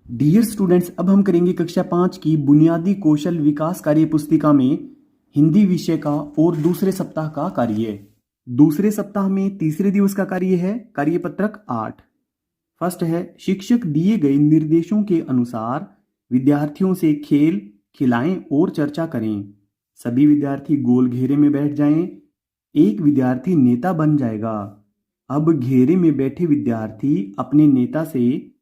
Dear students, अब हम करेंगे कक्षा 5 की बुनियादी कौशल विकास कार्य पुस्तिका में हिंदी विषय का और दूसरे सप्ताह का कार्य। दूसरे सप्ताह में तीसरे दिवस का कार्य है कार्यपत्रक 8। फर्स्ट है, शिक्षक दिए गए निर्देशों के अनुसार विद्यार्थियों से खेल खिलाएं और चर्चा करें। सभी विद्यार्थी गोल घेरे में बैठ जाएं। एक विद्यार्थी नेता बन जाएगा। अब घेरे में बैठे विद्यार्थी अपने नेता से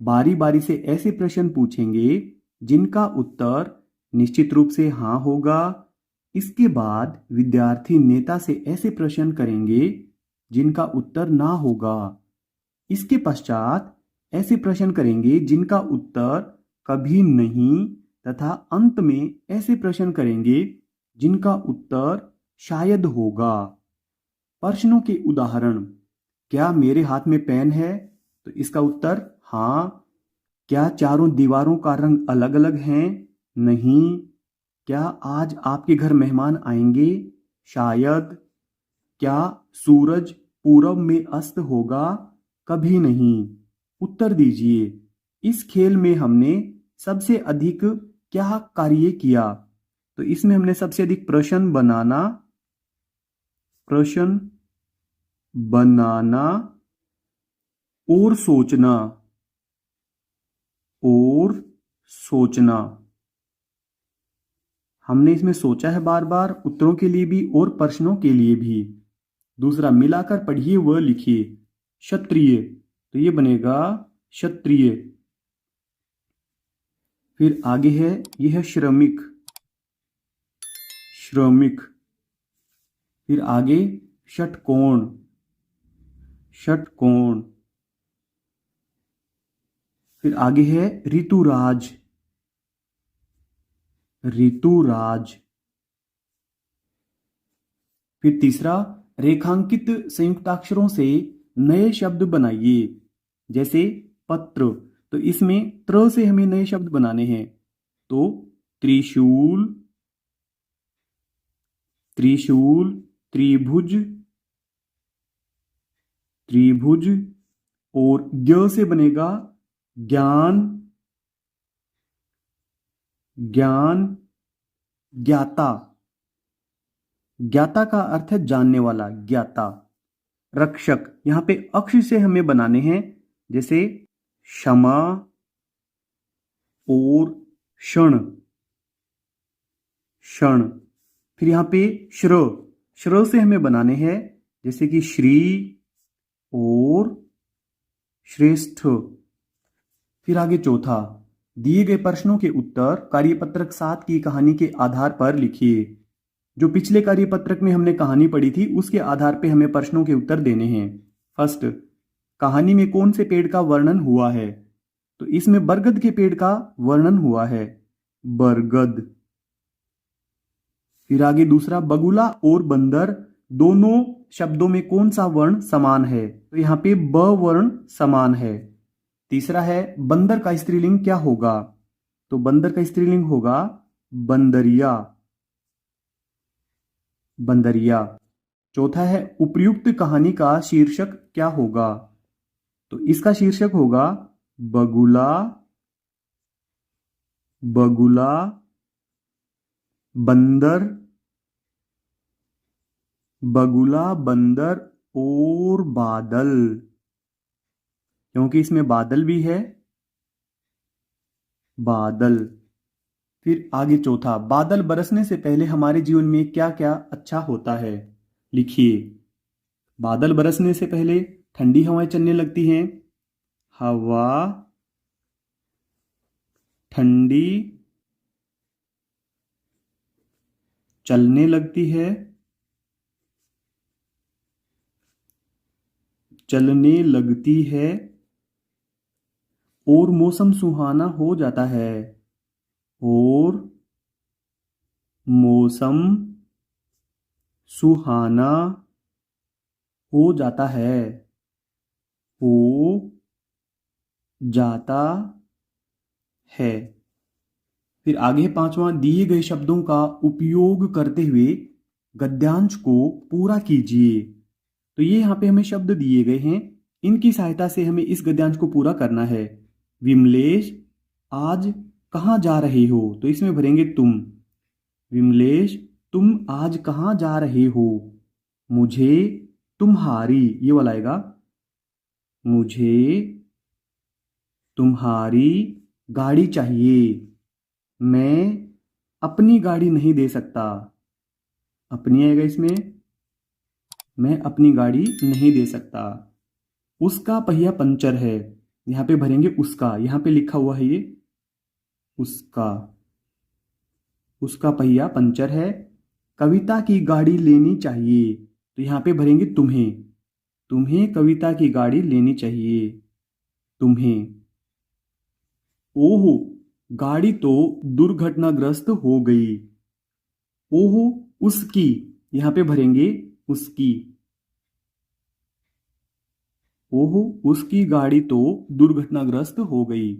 बारी बारी से ऐसे प्रश्न पूछेंगे जिनका उत्तर निश्चित रूप से हाँ होगा। इसके बाद विद्यार्थी नेता से ऐसे प्रश्न करेंगे जिनका उत्तर ना होगा। इसके पश्चात ऐसे प्रश्न करेंगे जिनका उत्तर कभी नहीं, तथा अंत में ऐसे प्रश्न करेंगे जिनका उत्तर शायद होगा। प्रश्नों के उदाहरण: क्या मेरे हाथ में पेन है? तो इसका उत्तर हाँ। क्या चारों दीवारों का रंग अलग अलग है? नहीं। क्या आज आपके घर मेहमान आएंगे? शायद। क्या सूरज पूरब में अस्त होगा? कभी नहीं। उत्तर दीजिए। इस खेल में हमने सबसे अधिक क्या कार्य किया? तो इसमें हमने सबसे अधिक प्रश्न बनाना और सोचना हमने इसमें सोचा है बार बार, उत्तरों के लिए भी और प्रश्नों के लिए भी। दूसरा, मिलाकर पढ़िए व लिखिए। क्षत्रिय, तो ये बनेगा क्षत्रिय। फिर आगे है, यह है श्रमिक। फिर आगे षटकोण। फिर आगे है ऋतुराज। फिर तीसरा, रेखांकित संयुक्ताक्षरों से नए शब्द बनाइए। जैसे पत्र, तो इसमें त्र से हमें नए शब्द बनाने हैं। तो त्रिशूल, त्रिभुज और ज्ञ से बनेगा ज्ञाता। ज्ञाता का अर्थ है जानने वाला, ज्ञाता। रक्षक, यहां पे अक्ष से हमें बनाने हैं। जैसे क्षमा और क्षण। फिर यहां पे श्र से हमें बनाने हैं। जैसे कि श्री और श्रेष्ठ। फिर आगे चौथा, दिए गए प्रश्नों के उत्तर कार्यपत्रक 7 की कहानी के आधार पर लिखिए। जो पिछले कार्यपत्रक में हमने कहानी पढ़ी थी उसके आधार पे हमें प्रश्नों के उत्तर देने हैं। फर्स्ट, कहानी में कौन से पेड़ का वर्णन हुआ है? तो इसमें बरगद के पेड़ का वर्णन हुआ है, बरगद। फिर आगे दूसरा, बगुला और बंदर दोनों शब्दों में कौन सा वर्ण समान है? तो यहां पे ब वर्ण समान है। तीसरा है, बंदर का स्त्रीलिंग क्या होगा? तो बंदर का स्त्रीलिंग होगा बंदरिया। चौथा है, उपर्युक्त कहानी का शीर्षक क्या होगा? तो इसका शीर्षक होगा बगुला बंदर और बादल, क्योंकि इसमें बादल भी है, बादल। फिर आगे चौथा, बादल बरसने से पहले हमारे जीवन में क्या क्या अच्छा होता है? लिखिए। बादल बरसने से पहले ठंडी हवाएं चलने लगती हैं। हवा ठंडी चलने लगती है, और मौसम सुहाना हो जाता है। हो जाता है। फिर आगे पांचवा, दिए गए शब्दों का उपयोग करते हुए गद्यांश को पूरा कीजिए। तो ये यहाँ पे हमें शब्द दिए गए हैं, इनकी सहायता से हमें इस गद्यांश को पूरा करना है। विमलेश आज कहाँ जा रहे हो, तो इसमें भरेंगे तुम। विमलेश तुम आज कहाँ जा रहे हो। मुझे तुम्हारी, ये वाला आएगा, मुझे तुम्हारी गाड़ी चाहिए। मैं अपनी गाड़ी नहीं दे सकता। अपनी आएगा इसमें, मैं अपनी गाड़ी नहीं दे सकता। उसका पहिया पंचर है, यहाँ पे भरेंगे उसका, यहाँ पे लिखा हुआ है ये उसका। उसका पहिया पंचर है। कविता की गाड़ी लेनी चाहिए, तो यहाँ पे भरेंगे तुम्हें। तुम्हें कविता की गाड़ी लेनी चाहिए, तुम्हें। ओहो गाड़ी तो दुर्घटनाग्रस्त हो गई। ओहो उसकी, यहाँ पे भरेंगे उसकी। ओहो उसकी गाड़ी तो दुर्घटनाग्रस्त हो गई।